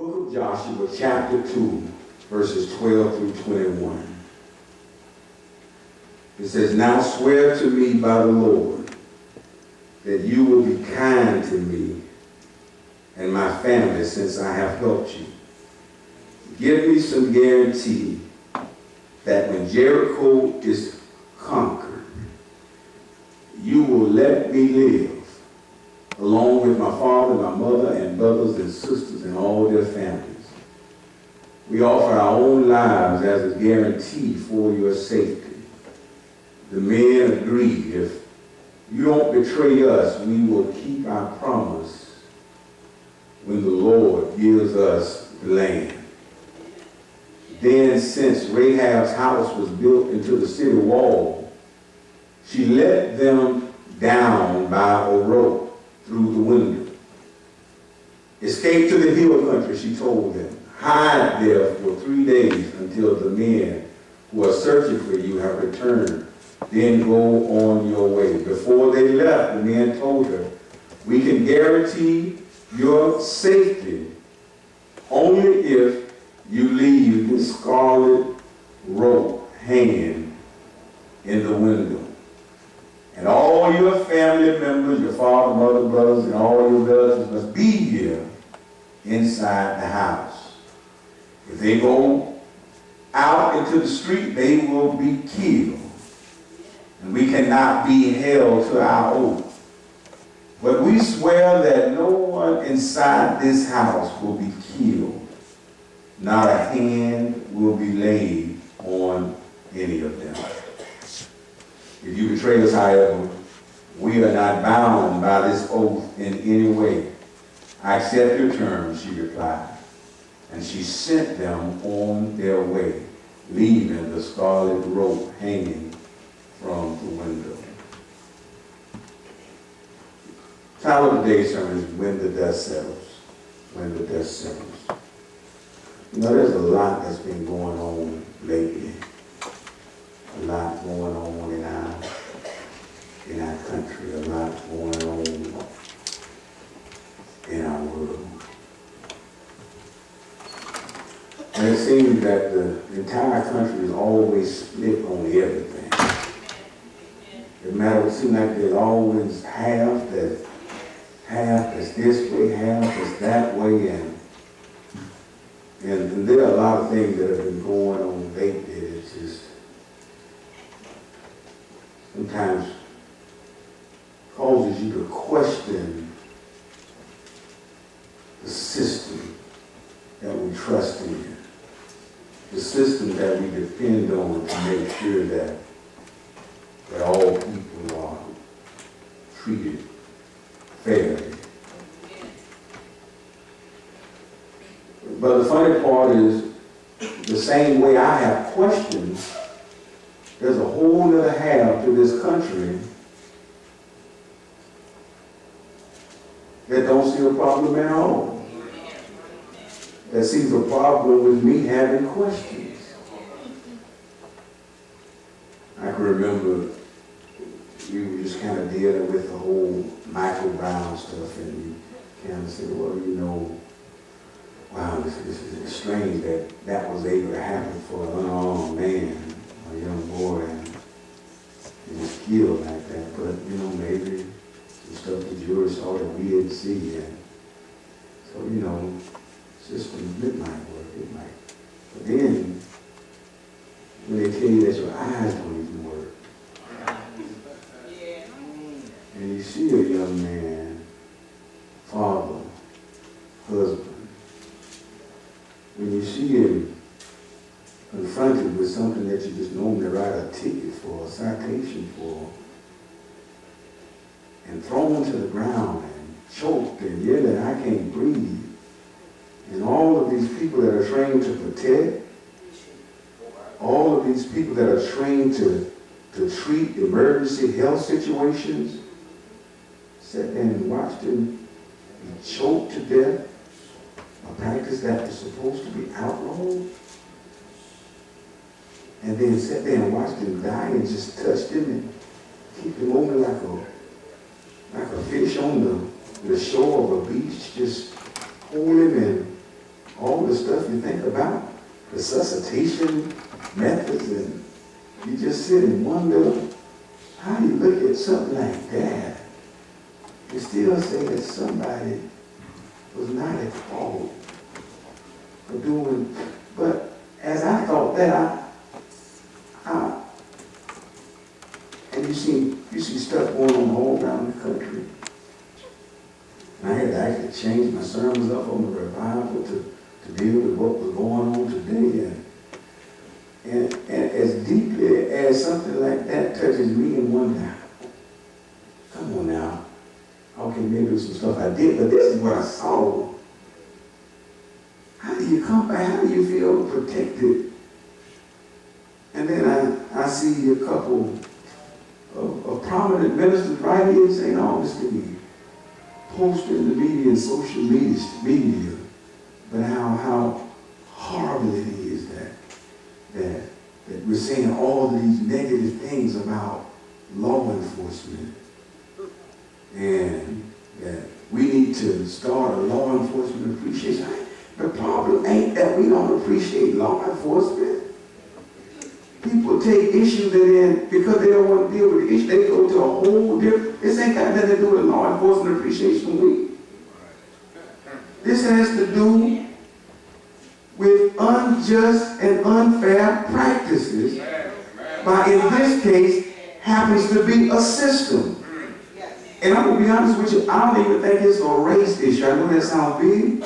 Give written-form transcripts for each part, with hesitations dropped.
Book of Joshua, chapter 2, verses 12 through 21. It says, "Now swear to me by the Lord that you will be kind to me and my family since I have helped you. Give me some guarantee that when Jericho is conquered, you will let me live along with my father, my mother, and brothers and sisters and all their families. We offer our own lives as a guarantee for your safety." The men agreed, "If you don't betray us, we will keep our promise when the Lord gives us the land." Then, since Rahab's house was built into the city wall, she let them down by a rope through the window. "Escape to the hill country," she told them. "Hide there for 3 days until the men who are searching for you have returned. Then go on your way." Before they left, the men told her, "We can guarantee your safety only if you leave the scarlet rope hanging in the window. And all your family members, your father, mother, brothers, and all your relatives must be here inside the house. If they go out into the street, they will be killed. And we cannot be held to our oath. But we swear that no one inside this house will be killed. Not a hand will be laid on any of them. If you betray us, however, we are not bound by this oath in any way. I accept your terms," she replied. And she sent them on their way, leaving the scarlet rope hanging from the window. Title of today's sermon is "When the Dust Settles." When the dust settles. You know, there's a lot that's been going on lately. A lot going on in our country. A lot going on in our world. And it seems that the entire country is always split on everything. It seems like there's always half that's this way, half that's that way, and there are a lot of things that have been going on lately. It's just sometimes causes you to question the system that we trust in, the system that we depend on to make sure that all people are treated fairly. But the funny part is, the same way I have questions, there's a whole other half to this country that don't see a problem at all. That sees a problem with me having questions. I can remember we were just kind of dealing with the whole Michael Brown stuff, and you kind of said, well, you know, wow, this is strange that was able to happen for an unarmed man, a young boy, and was killed like that. But, you know, maybe some stuff the jury saw that we didn't see. And so, you know, systems, it might work, it might. But then, when they tell you that your eyes don't even work, and you see a young man, father, husband, when you see him confronted with something that you just normally write a ticket for, a citation for, and thrown to the ground and choked and yelling, "I can't breathe," and all of these people that are trained to protect, all of these people that are trained to treat emergency health situations, sat there and watched him be choked to death, a practice that was supposed to be outlawed, and then sat there and watched him die and just touched him and keep him over like a fish on the shore of a beach, just hold him and resuscitation methods, and you just sit and wonder how you look at something like that and still say that somebody was not at fault for doing. But as I thought that, and you see stuff going on all around the country. And I had to actually change my sermons up on the revival to deal with what was going on today. And as deeply as something like that touches me and wonder, come on now. Okay, maybe there's some stuff I did, but this is what I saw. How do you come back? How do you feel protected? And then I see a couple of prominent ministers right here in St. Augustine posting in the media and social media, but how horrible it is that we're saying all these negative things about law enforcement, and that we need to start a law enforcement appreciation. The problem ain't that we don't appreciate law enforcement. People take issues and then, because they don't want to deal with the issue, they go to a whole different, this ain't got nothing to do with Law Enforcement Appreciation Week. This has to do with unjust and unfair practices by, in this case, happens to be a system. And I'm going to be honest with you, I don't even think it's a race issue. I know that sounds big.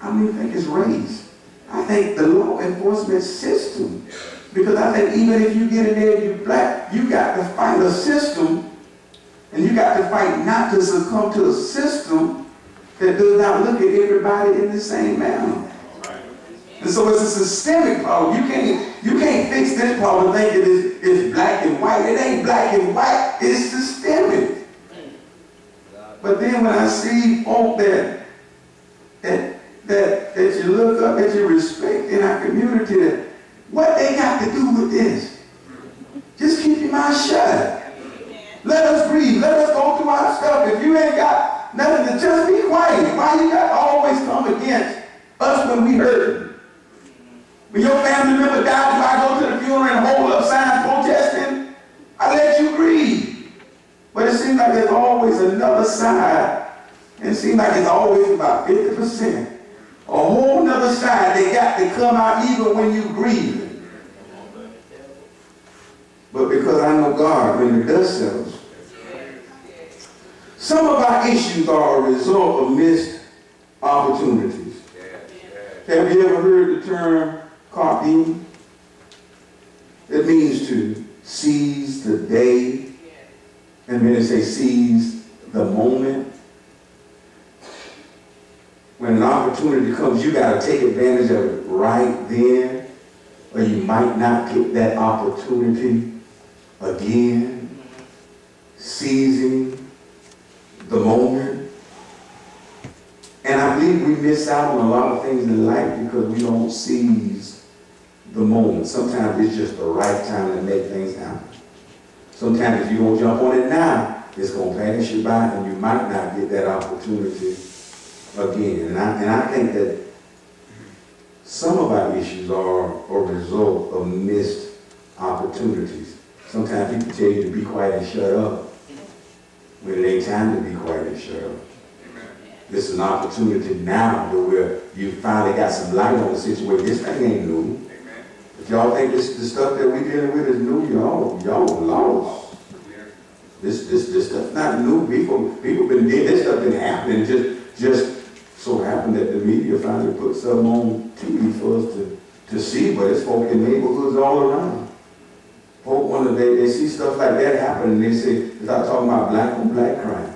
I don't even think it's race. I think the law enforcement system, because I think even if you get in there and you're black, you got to fight a system, and you got to fight not to succumb to a system that does not look at everybody in the same manner. And so it's a systemic problem. You can't fix this problem thinking it's black and white. It ain't black and white, it's systemic. But then when I see folk that you look up, that you respect in our community, that what they got to do with this? Just keep your mouth shut. Let us breathe. Let us go through our stuff. If you ain't got nothing to just be quiet. Why you got to always come against us when we hurt? When your family member died, do I go to the funeral and hold up signs protesting? I let you grieve. But it seems like there's always another side. And it seems like it's always about 50%. A whole nother side they got to come out even when you grieve. But because I know God, when the dust settles, some of our issues are a result of missed opportunities. Have you ever heard the term carpe diem? It means to seize the day, and then they say seize the moment. When an opportunity comes, you got to take advantage of it right then, or you might not get that opportunity again. Seizing the moment. And I believe we miss out on a lot of things in life because we don't seize the moment. Sometimes it's just the right time to make things happen. Sometimes if you don't jump on it now, it's going to pass you by and you might not get that opportunity again. And I think that some of our issues are a result of missed opportunities. Sometimes people tell you to be quiet and shut up when it ain't time to be quiet and shut up. This is an opportunity now to where you finally got some light on the situation. This thing ain't new. If y'all think the stuff that we dealing with is new, y'all lost. This stuff not new. People been dead. This stuff been happening. Just so happened that the media finally put something on TV for us to see, but it's folk in neighborhoods all around. Folk they see stuff like that happen and they start talking about black on black crime.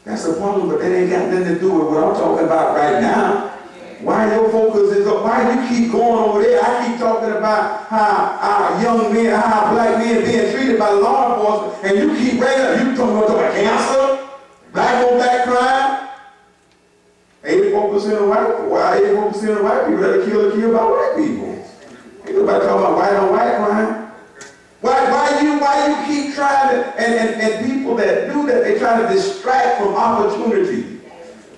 That's a problem, but that ain't got nothing to do with what I'm talking about right now. Why your focus is up? Why you keep going over there? I keep talking about how our young men, how our black men being treated by law enforcement, and you keep bringing up, you talking about cancer, black on black crime. 84% of white people. Why 84% of white people that are killed by white people? Ain't nobody talking about white on white crime. Why you keep trying to, and people that do that, they try to distract from opportunity.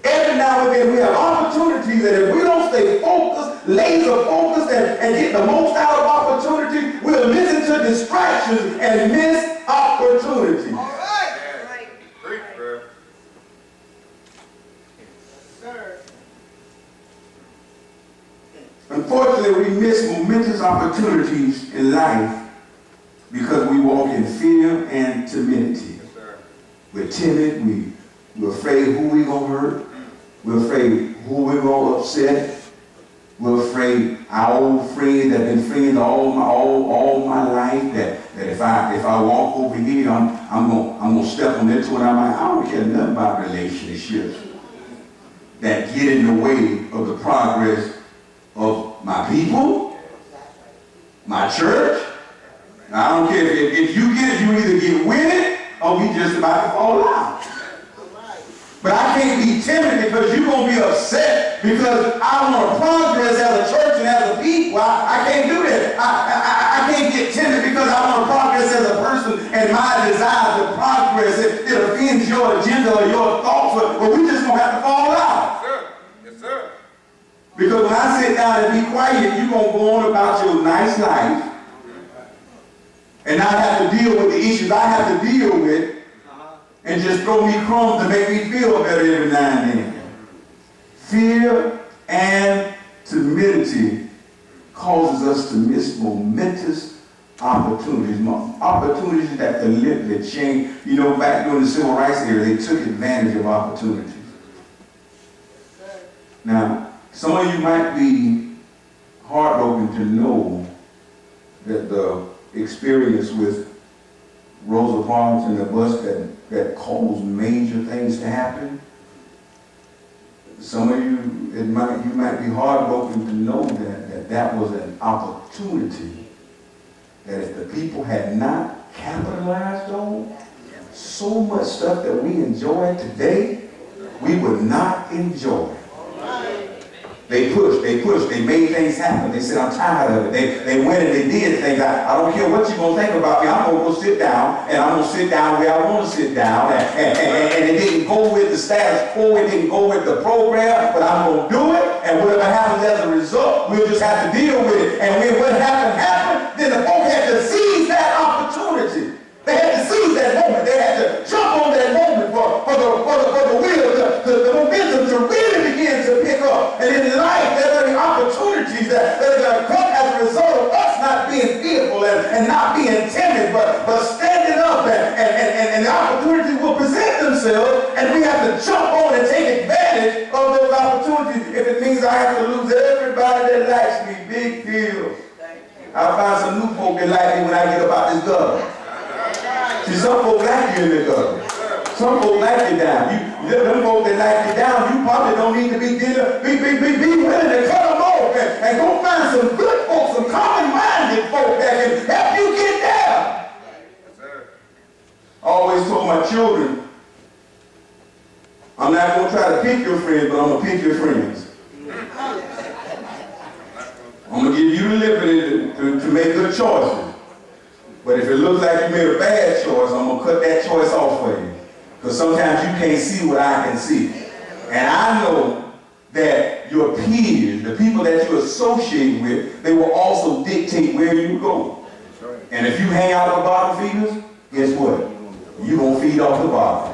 Every now and then we have opportunities that if we don't stay focused laser focused and get the most out of opportunity, we'll listen to distractions and miss opportunities. All right. Right. Preach, bro. Sir. Unfortunately, we miss momentous opportunities in life because we walk in fear and timidity. Yes, sir. We're timid, we're afraid who we're going to hurt, we're afraid who we're going to upset, we're afraid our old friends that have been friends all my life, that if I walk over here, I'm gonna step on their toe, and I don't care nothing about relationships that get in the way of the progress of my people, my church. I don't care if you get it, you either get with it or we just about to fall out. But I can't be timid because you're going to be upset because I want to progress as a church and as a people. I can't do that. I can't get timid because I want to progress as a person and my desire to progress. It offends your agenda or your thoughts, but we just going to have to fall out. Yes, sir. Yes, sir. Because when I sit down and be quiet, you're going to go on about your nice life and not have to deal with the issues I have to deal with and just throw me crumbs to make me feel better every now and then. Fear and timidity causes us to miss momentous opportunities. Opportunities that can literally change. You know, back during the civil rights era, they took advantage of opportunities. Now, some of you might be heartbroken to know that the experience with Rosa Parks and the bus that caused major things to happen. Some of you, you might be heartbroken to know that was an opportunity that if the people had not capitalized on, so much stuff that we enjoy today, we would not enjoy. They pushed, they made things happen. They said, I'm tired of it. They went and they did things. I don't care what you're going to think about me. I'm going to go sit down, and I'm going to sit down where I want to sit down. And it didn't go with the status quo. It didn't go with the program, but I'm going to do it. And whatever happens as a result, we'll just have to deal with it. And when what happened, then the folk had to seize that opportunity. They had to seize that moment. They had to jump on that moment for the wheel, the momentum to really begin to pick up. And in life, there are the opportunities that are going to come as a result of us not being fearful and not being timid, but standing up, and the opportunities will present themselves, and we have to jump on and take advantage of those opportunities. If it means I have to lose everybody that likes me, big deal. I'll find some new folk that like me when I get about this government. See, some folks like you in the government. Some folks like you down. Them folks that like you down, you probably don't need to be willing to cut them off and go find some good folks, some common-minded folks that can help you get there. I always told my children, I'm not going to try to pick your friends, but I'm going to pick your friends. I'm going to give you the liberty to make good choices. But if it looks like you made a bad choice, I'm going to cut that choice off for you. Because sometimes you can't see what I can see. And I know that your peers, the people that you associate with, they will also dictate where you go. And if you hang out with bottom feeders, guess what? You're going to feed off the bottom.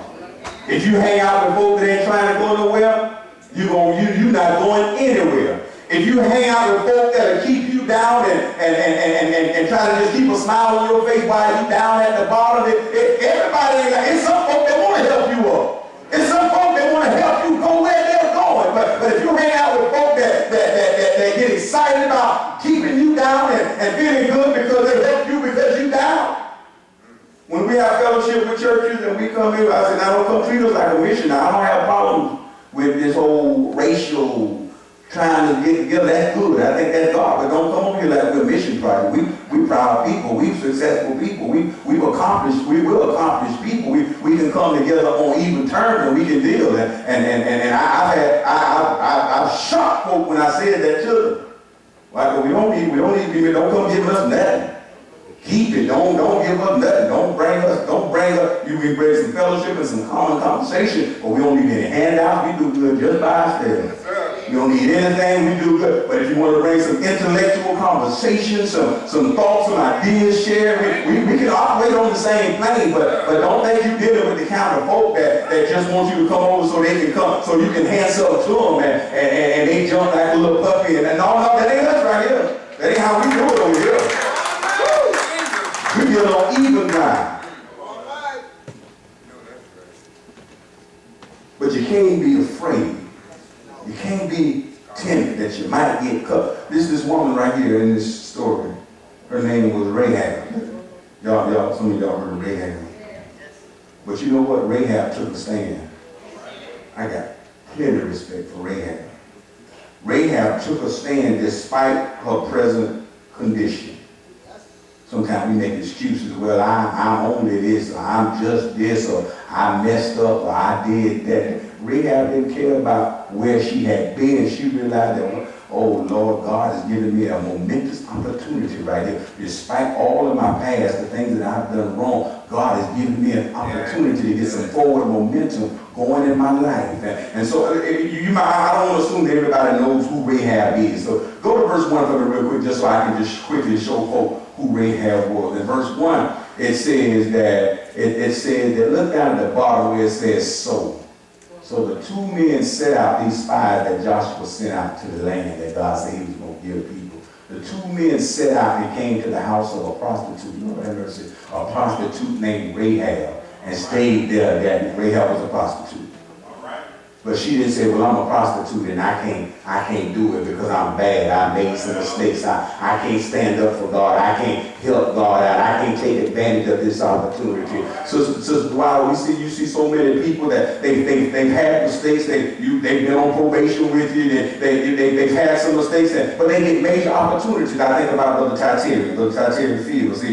If you hang out with folks that ain't trying to go nowhere, you're not going anywhere. If you hang out with folks that'll keep you down and try to just keep a smile on your face while you down at the bottom, everybody ain't like, it's some folks that want to help you up. It's some folks that want to help you go where they're going. But if you hang out with folks that get excited about keeping you down and feeling good because they help you because you down. When we have fellowship with churches and we come here, I say, now don't come treat us like a missionary. I don't have problems with this whole racial trying to get together. That's good. I think that's God. But don't come over here like we're a mission project. We proud people. We successful people. We'll accomplish people. We can come together on even terms and we can deal. And I've shocked folk when I said that to them. Like, we don't need people. Don't come give us nothing. Keep it. Don't give us nothing. Don't bring us. You can bring some fellowship and some common conversation, but we don't need any handouts. We do good just by ourselves. You don't need anything, we do good. But if you want to bring some intellectual conversation, some thoughts, some ideas shared, we can operate on the same plane, but don't think you're dealing with the kind of folk that just want you to come over so they can come, so you can hand something to them and they jump like a little puppy. And no, that ain't us right here. That ain't how we do it over here. We get on even ground. But you can't be afraid. You can't be timid that you might get cut. This woman right here in this story, her name was Rahab. Y'all, some of y'all heard of Rahab. But you know what? Rahab took a stand. I got plenty of respect for Rahab. Rahab took a stand despite her present condition. Sometimes we make excuses. Well, I'm only this, or I'm just this, or I messed up, or I did that. Rahab didn't care about where she had been. She realized that, oh, Lord, God has given me a momentous opportunity right here. Despite all of my past, the things that I've done wrong, God has given me an opportunity to get some forward momentum going in my life. And so I don't want to assume that everybody knows who Rahab is. So go to verse 1 for me real quick, just so I can just quickly show folk who Rahab was. In verse 1, it says that, look down at the bottom where it says so. So the two men set out, these spies that Joshua sent out to the land that God said he was going to give people. The two men set out and came to the house of a prostitute. You know what I heard say? A prostitute named Rahab, and stayed there. That Rahab was a prostitute. But she didn't say, well, I'm a prostitute and I can't do it because I'm bad. I made some mistakes. I can't stand up for God. I can't help God out. I can't take advantage of this opportunity. So while you see so many people that they've had mistakes, they've been on probation with you, they've had some mistakes, but they get major opportunities. I think about Brother Tatieri Fields.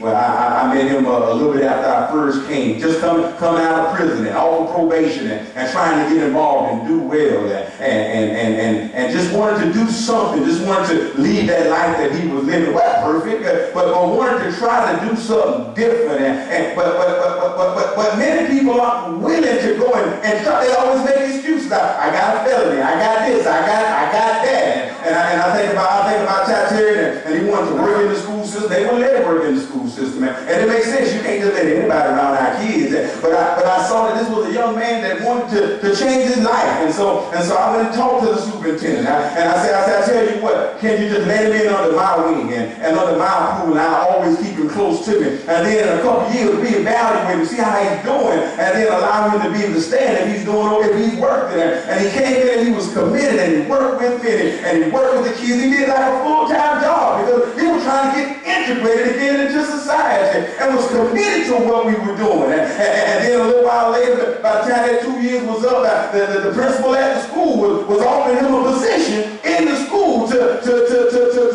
I met him a little bit after I first came, just coming out of prison and off of probation and trying to get involved and do well and just wanted to do something, just wanted to lead that life that he was living. Well, perfect, but wanted to try to do something different. But many people aren't willing to go and try. They always make excuses. I got a felony. I got this. I got that. And I think about Tatieri, and he wanted to work in the school system. They wouldn't let him work in the school system, and it makes sense. You can't just let anybody around our kids. But I saw that this was a young man that wanted to change his life, and so I went and talked to the superintendent, and I said, I tell you what, can you just let him in under my wing and under my approval, and I'll always keep him close to me, and then in a couple of years be evaluated, see how he's doing, and then allow him to be able to stand if he's doing okay, if he's working. And he came in and he was committed, and he worked with me, and he worked with the kids. He did like a full-time job because he was trying to get integrated again into society and was committed to what we were doing. And then a little while later, by the time that 2 years was up, the principal at the school was offering him a position in the school to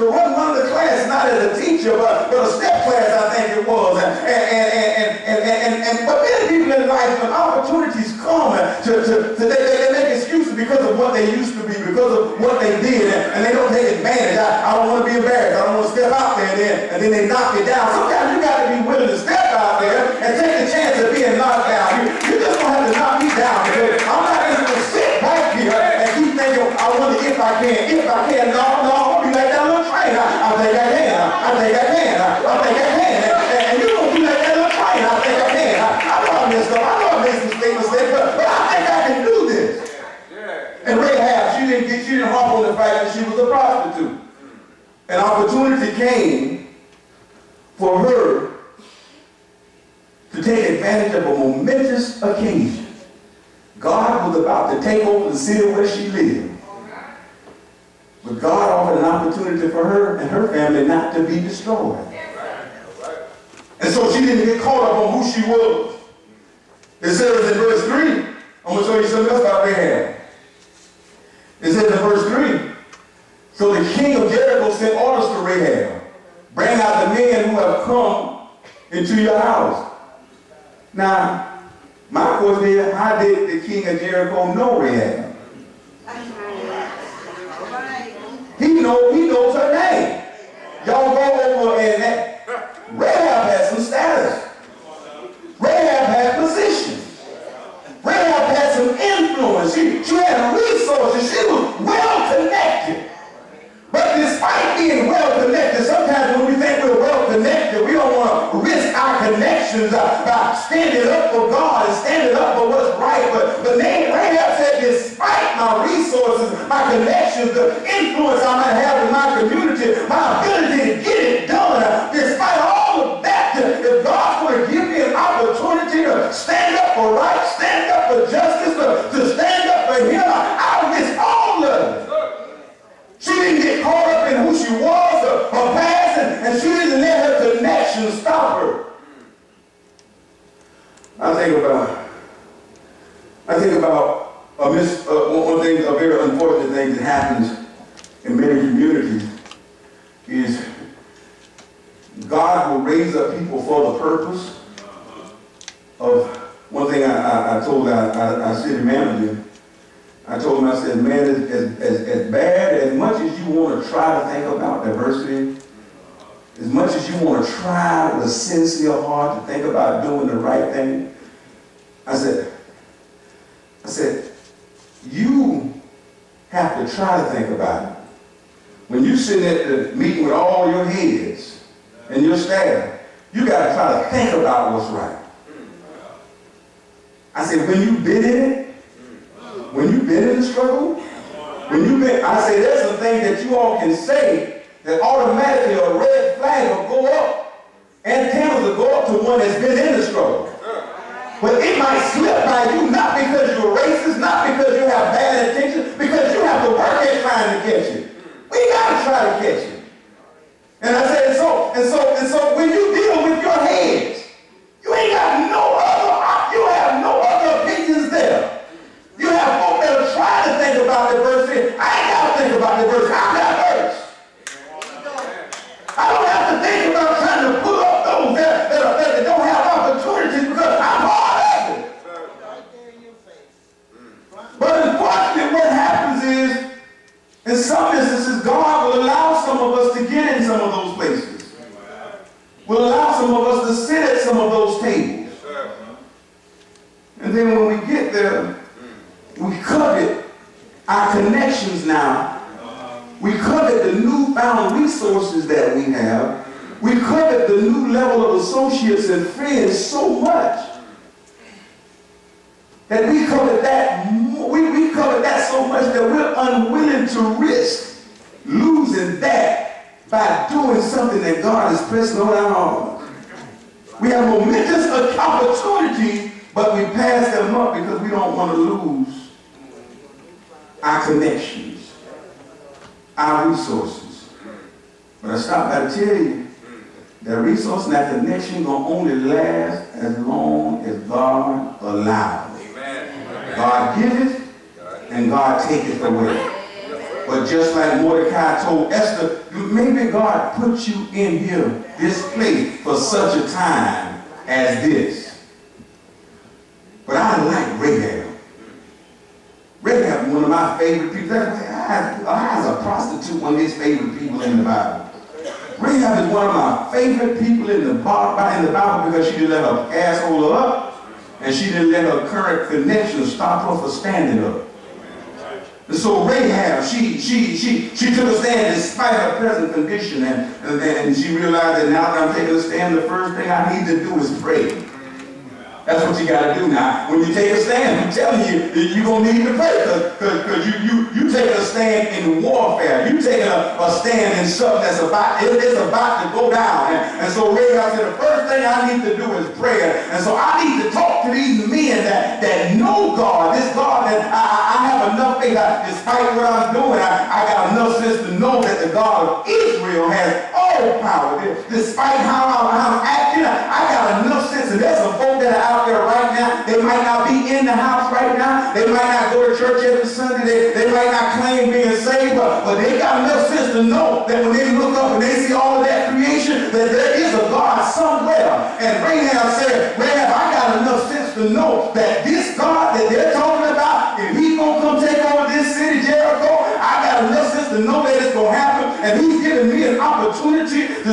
run one of the classes, not as a teacher, but a step class, I think it was. But many people in life, when opportunities come, they make excuses because of what they used to be, because of what they did, and they don't take advantage. I don't want to be embarrassed. I don't want to step out there and then they knock you down. Sometimes you got to be willing to step out there and take the chance of being knocked down. You just don't have to knock me down, because I'm not just going to sit back here and keep thinking, I wonder if I can. No, I'll be like that little train. I think I can. And you don't be like that little train. I think I can. I know I messed up. I know I made some mistakes, but I think I can do this. And Rahab, she didn't harp on the fact that she was a prostitute. An opportunity came for her to take advantage of a momentous occasion. God was about to take over the city where she lived. But God offered an opportunity for her and her family not to be destroyed. And so she didn't get caught up on who she was. It says in verse 3, I'm going to show you something else about Rahab. It says in verse 3, so the king of Jericho sent orders to Rahab, bring out the men who have come into your house. Now, my question is, how did the king of Jericho know Rahab? He knows her name. Y'all go over and Rahab had some status. Rahab had position. Rahab had some influence. She had had resources. She was well connected. But despite being well connected, sometimes when we think we're well connected, we don't want to risk our connections by standing up for God and standing up for what's right. But Rahab said, despite my resources, my connections, the influence I might have in my community, my ability to get it done, despite all of that, if God's going to give me an opportunity to stand up for right, stand up for justice, to stand up for Him, I'll risk all of it. She didn't get caught up in who she was or her past, and she didn't let her connection stop her. I think about one thing, a very unfortunate thing that happens in many communities is God will raise up people for the purpose of one thing. I told our city manager. I told him, I said, man, as bad, as much as you want to try to think about diversity, as much as you want to try with a sincere heart to think about doing the right thing, I said, you have to try to think about it. When you sit at the meeting with all your heads and your staff, you got to try to think about what's right. I said, when you've been in it, when you've been in the struggle, I say there's some things that you all can say that automatically a red flag will go up, antennas will go up to one that's been in the struggle. But it might slip by you, not because you're racist, not because you have bad intentions, because you have to work at trying to catch it. We gotta try to catch it. And I said, so when you deal with your heads, you ain't got you have no other opinions there. You have folk that are trying to think about diversity. I ain't got to think about diversity. I'm diverse. I don't have to think about trying to pull up those that don't have opportunities because I'm part of it. But unfortunately, what happens is, in some instances, God will allow some of us to get in some of those places. Will allow some of us to sit at some of those tables. And then when we get there, we covet our connections now. We covet the newfound resources that we have. We covet the new level of associates and friends so much that we covet that. We covet that so much that we're unwilling to risk losing that by doing something that God is pressing on our heart. We have momentous opportunities, but we pass them up because we don't want to lose our connections, our resources. But I stopped by to tell you that resource and that connection will only last as long as God allows. Amen. God giveth and God taketh away. But just like Mordecai told Esther, maybe God put you in here, this place, for such a time as this. But I like Rahab. Rahab is one of my favorite people. I was a prostitute, one of his favorite people in the Bible. Rahab is one of my favorite people in the Bible because she didn't let her ass hold her up, and she didn't let her current connection stop her from standing up. And so Rahab, she took a stand despite her present condition, and she realized that now that I'm taking a stand, the first thing I need to do is pray. That's what you got to do now. When you take a stand, I'm telling you, you're going to need to pray because you taking a stand in warfare. You taking a stand in something that's about to go down. And so Rahab said, the first thing I need to do is prayer. And so I need to talk to these men that know God, this God that I have enough faith. Despite what I'm doing, I got enough sense to know that the God of Israel has all power. Despite how I'm acting, I got enough sense. And there's some folk that are out there right now. They might not be in the house right now. They might not go to church every Sunday. They might not claim being saved, but they got enough sense to know that when they look up and they see all of that creation, that there is a God somewhere. And Rahab said, Rahab, I got enough sense to know that this God that they're talking about, if he's going to come take over this city, Jericho, I got enough sense to know that it's going to happen. and he's given me an opportunity to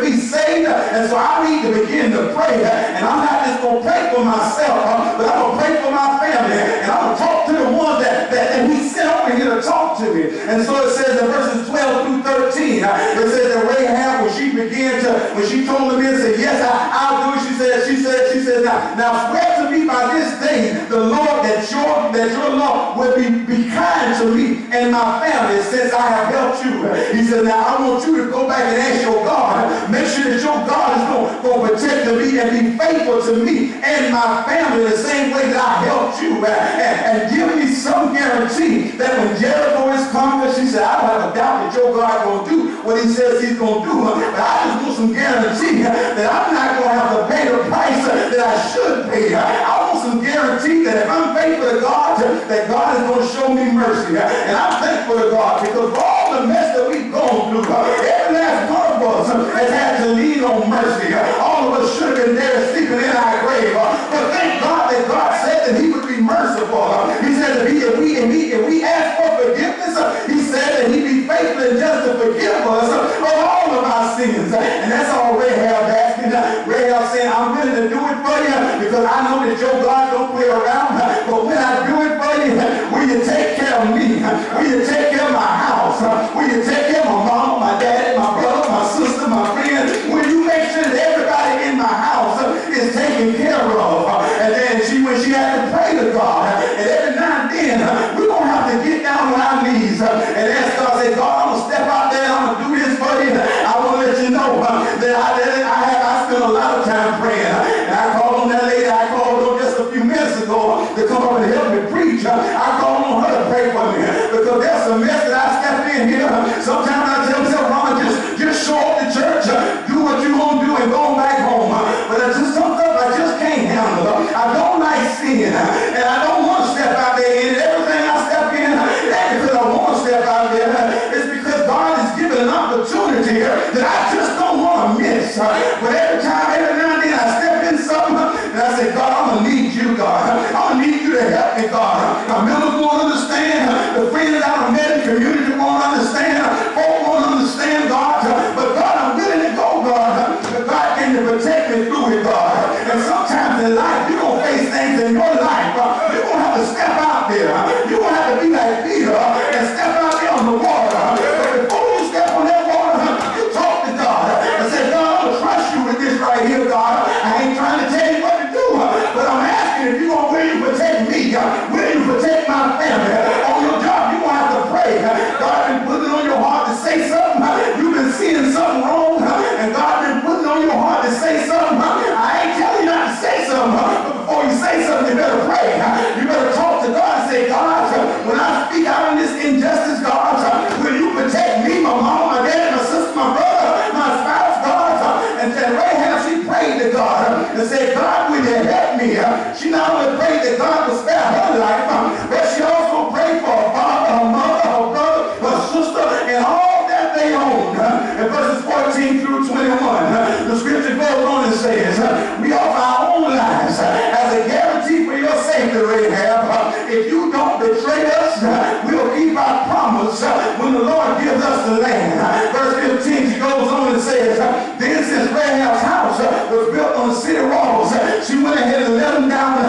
be saved. And so I need to begin to pray. And I'm not just going to pray for myself, but I'm going to pray for my family. And I'm going to talk to the ones that he sent over here to talk to me. And so it says in verses 12 through 13, it says that Rahab, when she told the men, said, yes, I'll do it. She said, now swear to me by this day, the Lord, that your Lord will be kind to me and my family since I have helped you. He said, now I want you to go back and ask your God. Make sure that your God is going to protect me and be faithful to me and my family the same way that I helped you. And give me some guarantee that when Jericho is conquered, she said, I don't have a doubt that your God is going to do what he says he's going to do. But I just want some guarantee that I'm not going to have to pay the price that I should pay. I want some guarantee that if I'm faithful to God, that God is going to show me mercy. And I'm thankful to God because for all the mess that we've gone through, every last one of us has had to lean on mercy. All of us should have been there sleeping in our grave. But thank God that God said that he would be merciful. He said if we ask for forgiveness, he said that he'd be faithful and just to forgive us of all of our sins. And that's all Rahab asking. Rahab saying, I'm willing to do it for you because I know that your God don't play around. But when I do it for you, will you take care of me? Will you take care of my house? Will you take care of my mom, my dad, my brother, my sister, my friend? Will you make sure that everybody in my house is taken care of? And then when she had to pray to God, and every now and then, we're going to have to get down on our knees and ask God, say, God, I'm going to step out there, I'm going to do this for you. I want to let you know that I spent a lot of time praying. And I called on that lady I called on just a few minutes ago to come up and help me preach. I called on her to pray for me because there's some mess that I stepped in here. Sometimes I tell myself, Mama, just show up to church, do what you're going to do and go back home. But it's just some stuff I just can't handle. I don't like sin, and I don't want to step out there in it. Everything I step in, it ain't because I want to step out there. It's because God has given an opportunity that I just don't want to miss. But every now and then I step in something, and I say, God, I'm going to need you, God. I'm going to need you to help me, God. My members won't understand. The friends that I've met in the community won't understand. Folk won't understand, God. But God, I'm willing to go, God. But God can protect me through it, God. And sometimes in life, you're going to face things in your life. You're going to have to step out there. You're going to have to be like Peter and step out there on the water. But before you step on that water, you talk to God and say, God, I'm going to trust you with this right here, God. I ain't trying to tell you what to do, but I'm asking if you're going to will you protect me? Will you protect my family? On your job, you're going to have to pray. God been putting on your heart to say something. You've been seeing something wrong, and God been putting on your heart to say something. I ain't telling you not to say something, but before you say something, you better pray. You better talk to God and say, God, when I speak out on this injustice, God, will you protect me, my mom, my dad, my sister, my brother, my spouse, God? And then Rahab, she prayed to God and said, God, will you help me? She not only prayed that God would spare her life, but she also prayed for her father, her mother, her brother, her sister, and all that they owned. In verses 14 through 21, the scripture goes on and says, we offer our own lives as a guarantee for your safety, Rahab. If you don't betray us, we'll keep our promise when the Lord gives us the land. Verse 15, she goes on and says, then since Rahab's house was built on the city walls, she went ahead and let them down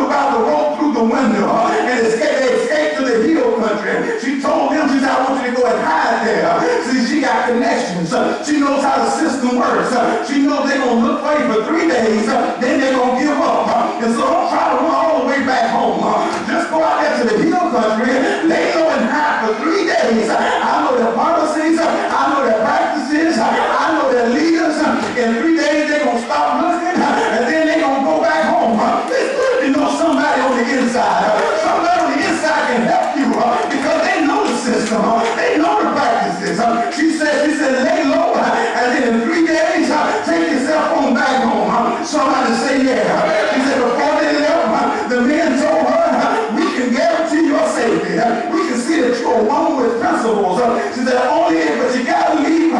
about the rope through the window and escaped to the hill country. She told them, she said, I want you to go and hide there. See, she got connections. She knows how the system works. She knows they're going to look for you for 3 days, then they're going to give up. And so don't try to run all the way back home. Just go out there to the hill country, lay low and hide for 3 days. I know their policies. I know their practices. I know their leaders. In 3 days, they're going to stop looking, and then they're going to go back home. It's good to know somebody on the inside. Somebody on the inside can help you because they know the system. They know the practices. She said, lay low, and then in 3 days, take yourself on back home. Somebody say, yeah. She said, before they left, the men told her, we can guarantee your safety. We can see that you're a woman with principles. She said, but you got to leave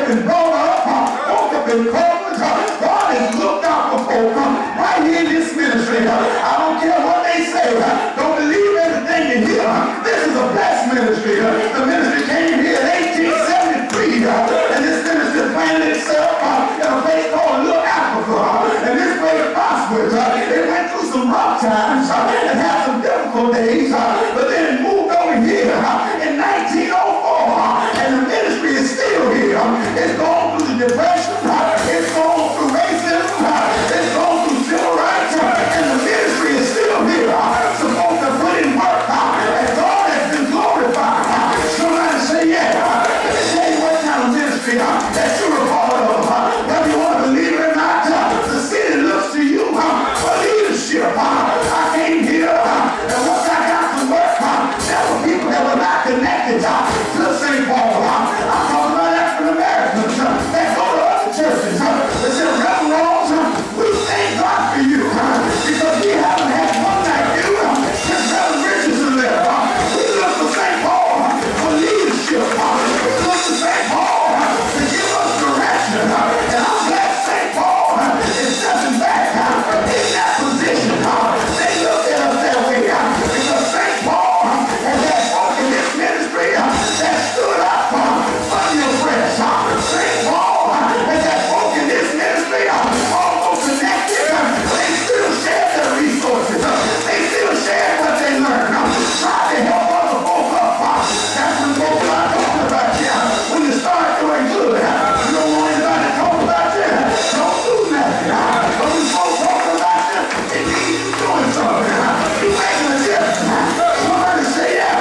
have been brought up, folk have been covered. God has looked out for folk right here in this ministry. I don't care what they say. Don't believe everything you hear. This is a blessed ministry. The ministry came here in 1873, and this ministry planted itself in a place called Little Africa. And this place prospered. It went through some rough times and had some difficult days, but then it moved over here in 1904, and the ministry is still here. It's gone through the Depression. It's gone through racism. It's gone through civil rights, and the ministry is still here. Supposed to put in work, and God has been glorified. Somebody say, yeah. Let me tell you what kind of ministry that you're a part of. Whether you want to believe it or not, the city looks to you for leadership. I came here, and once I got to work, there were people that were not connected to St. Paul. I'm talking about African Americans that go to other churches. They said, Reverend Rawls, we thank God for you because we haven't had one like you since Reverend Richardson left. We look for St. Paul for leadership. We look for St. Paul to give us direction. And I'm glad St. Paul is stepping back in that position. They look at us that way because St. Paul has had folk in this ministry that stood up for the oppressed. St. Paul has had folk in this ministry almost connected. They still share their resources. They still share what they learned. Try to help other folk up. That's when folk start talking about you. When you start doing good, you don't want anybody to talk about you. Don't do nothing. But when folks talk about you, it means you're doing something. You're making a difference. Somebody say yeah.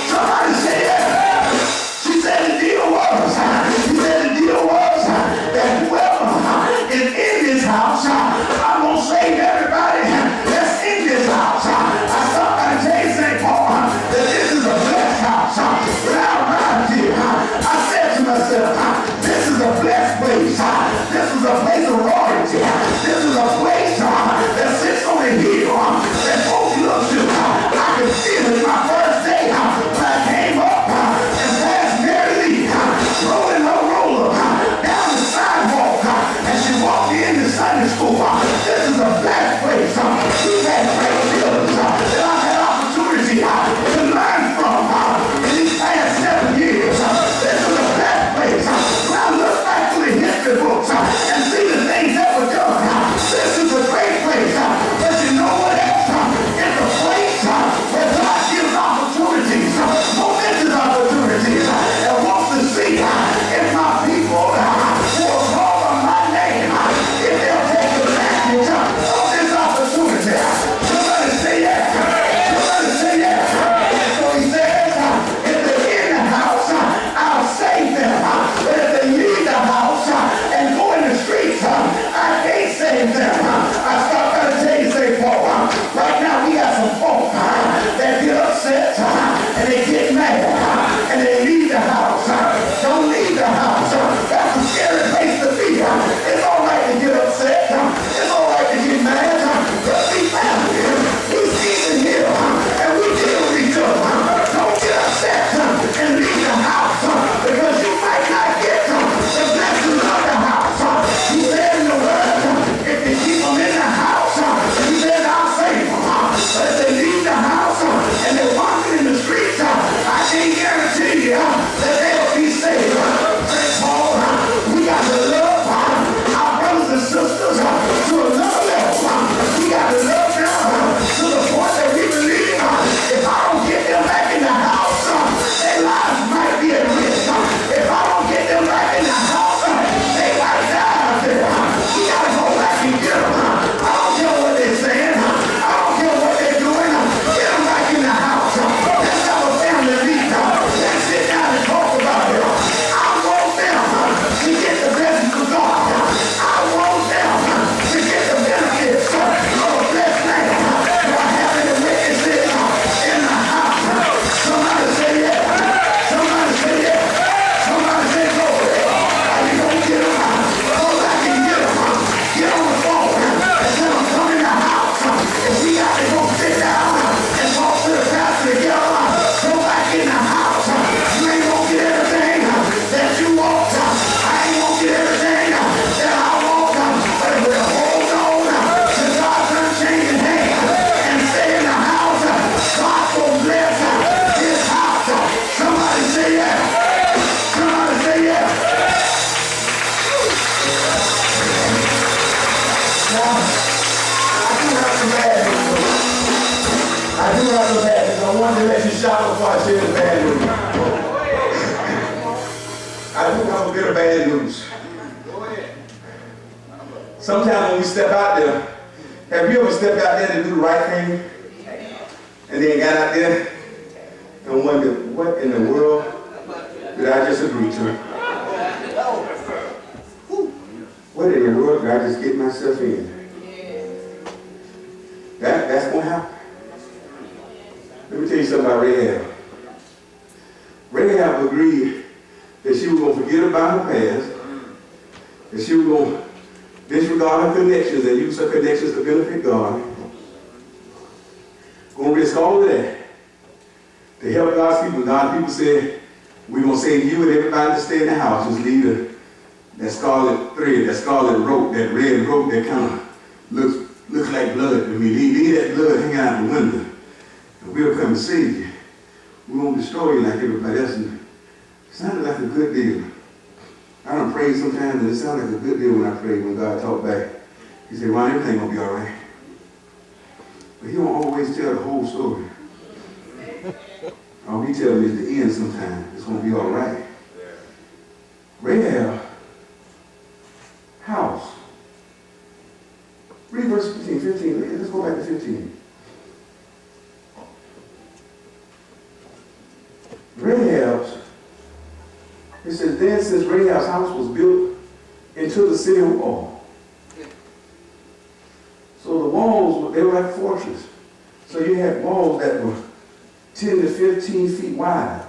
Somebody say yeah. She said the deal was that whoever is in this house, I'm going to save everybody that's in this house. I stopped by to tell you, St. Paul, that this is a blessed house. When I arrived here, I said to myself, this is a blessed place. This is a place of royalty. This is a place that sits on a hill that folks look to. I could feel it my first day when I came up and passed Mary Lee rolling her roller down the sidewalk, and she walked into Sunday school. This is a blessed place. We've had great buildings that I've had opportunity to learn from in these past 7 years. This is a blessed place. When I look back to the history books and see the I'm going to let you shout before I share the bad news. I do have a bit of bad news. Sometimes when we step out there, have you ever stepped out there to do the right thing and then got out there and wondered, what in the world did I just agree to? What in the world did I just get myself in? That's going to happen. Let me tell you something about Rahab. Rahab agreed that she was going to forget about her past, that she was going to disregard her connections and use her connections to benefit God. Going to risk all of that to help God's people. God's people said, we're going to save you and everybody to stay in the house. Just leave that scarlet thread, that scarlet rope, that red rope that kind of looks like blood to me. Leave that blood hanging out the window. And we'll come and save you. We won't destroy you like everybody else. And it sounded like a good deal. I don't pray sometimes, and it sounded like a good deal when I prayed, when God talked back. He said, Ron, everything will be all right. But he won't always tell the whole story. All he tells me is the end sometimes. It's going to be all right. Rahab, house. Read verse 15. Let's go back to 15. Rahab's, it says, then since Rahab's house was built into the city wall. So the walls, they were like fortresses. So you had walls that were 10 to 15 feet wide.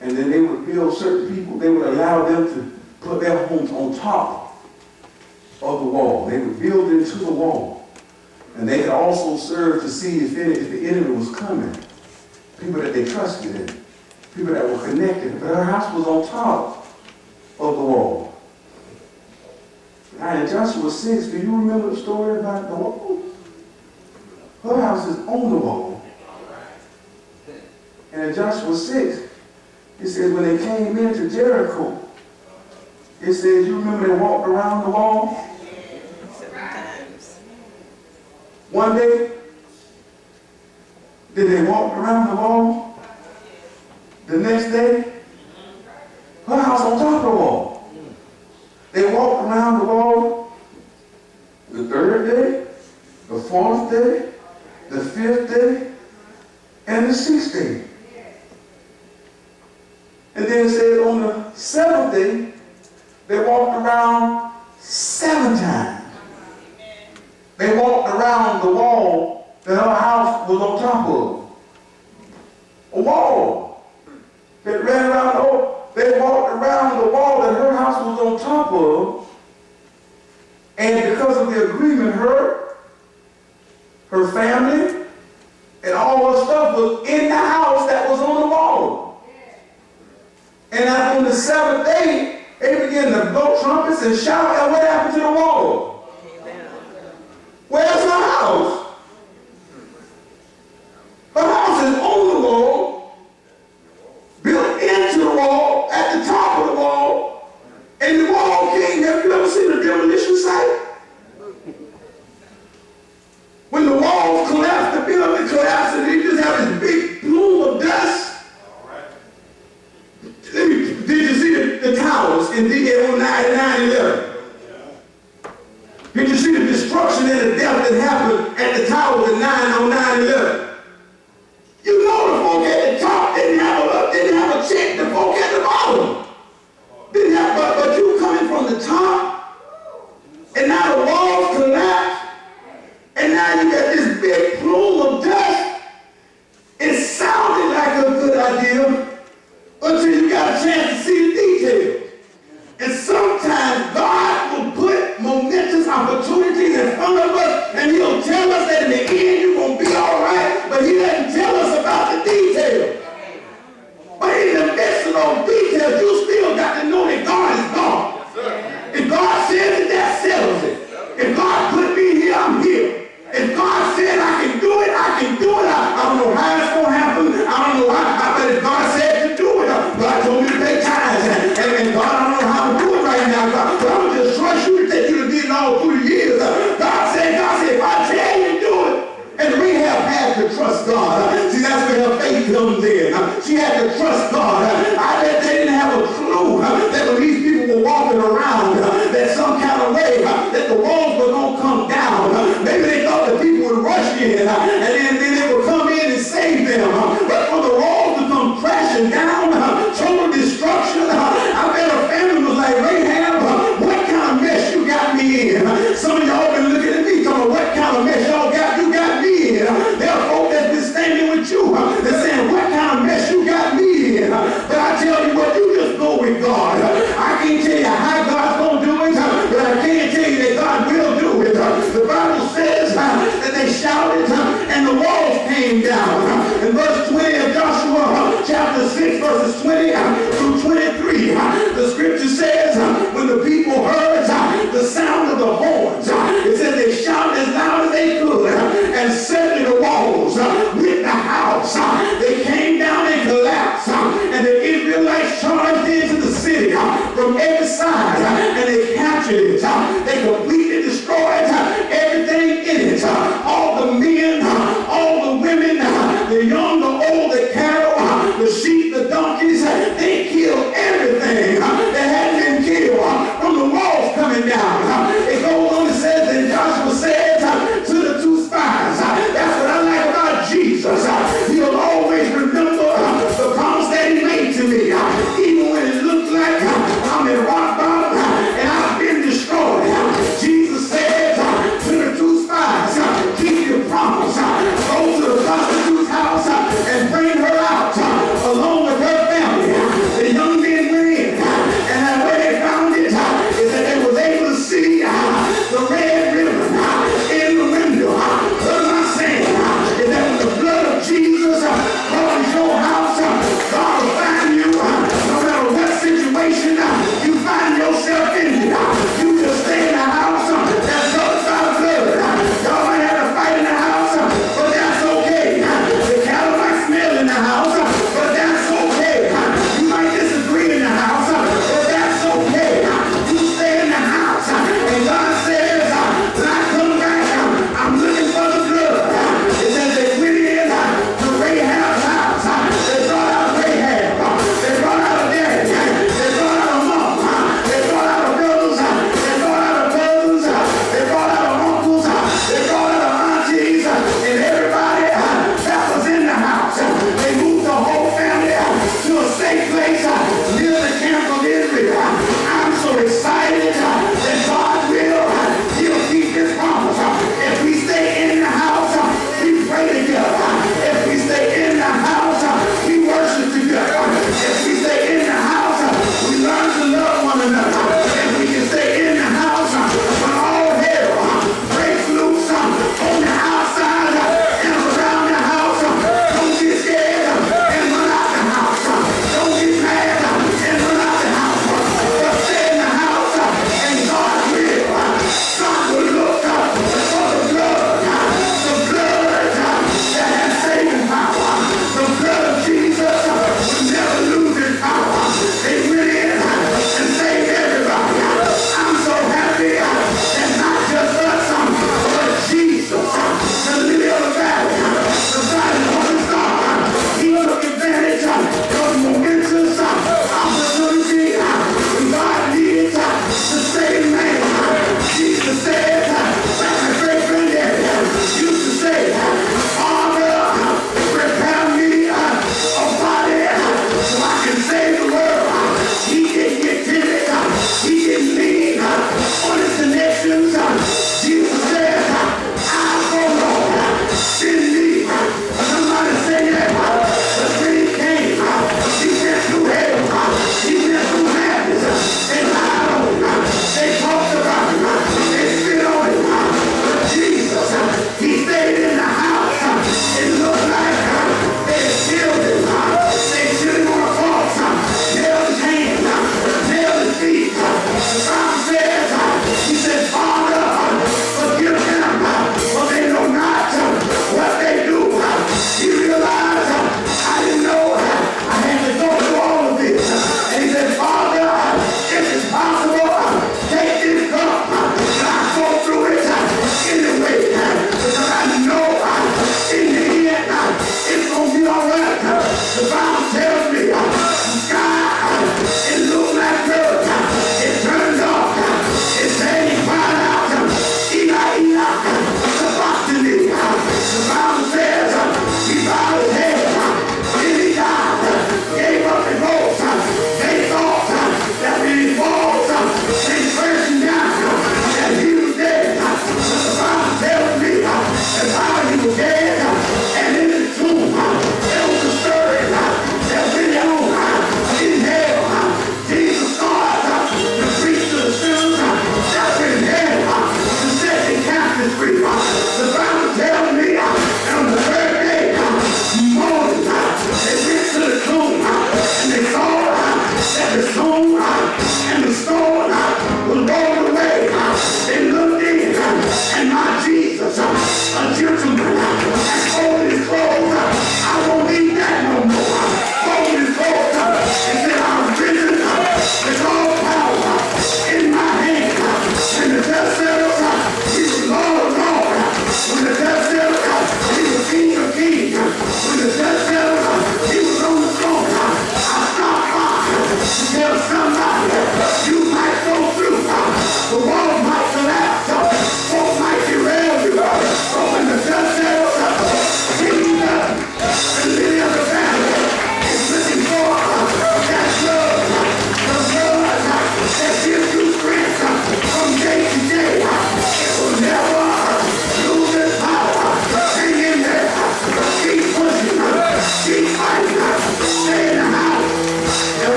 And then they would build certain people, they would allow them to put their homes on top of the wall. They would build into the wall. And they could also serve to see if the enemy was coming. People that they trusted in. People that were connected. But her house was on top of the wall. Now in Joshua 6, do you remember the story about the wall? Her house is on the wall. And in Joshua 6, it says when they came into Jericho, it says, you remember they walked around the wall? 7 times. One day, did they walk around the wall? The next day, her house on top of the wall. They walked around the wall the 3rd day, the 4th day, the 5th day, and the 6th day. And then it said on the 7th day, they walked around 7 times. They walked around the wall that her house was on top of. A wall that ran around the wall. They walked around the wall that her house was on top of. And because of the agreement, her family, and all her stuff was in the house that was on the wall. And on the 7th day, they began to blow trumpets and shout, and what happened to the wall? Where's her house? Her house is on the wall, built into the wall, at the top of the wall, and the wall came. Have you ever seen a demolition site? When the walls collapse, the building collapses, and you just have this big plume of dust. Did you see the towers in on 9/11? Did you see the destruction and the death that happened at the towers on 9/11? You know the folk at the top didn't have a check. The folk at the bottom didn't have, but you coming from the top, and now the walls collapse, and now you got this big plume of dust. It sounded like a good idea until you got a chance to see the details. And sometimes God will put momentous opportunities in front of us, and he'll tell us that in the end you're going to be all right, but he doesn't tell us about the details. But in the midst of those details, you still got to know that God is God. If God says it, that settles it. If God put me here, I'm here. If God said I can do it, I can do it. I don't know how it's going to happen. I don't know how, but if God said to do it, God told me to pay tithes. And God, I don't know how to do it right now, God, but I'm going to just trust you that you did it all through the years. God said, if I tell you to do it, and Rahab had to trust God. around that some kind of way that the wall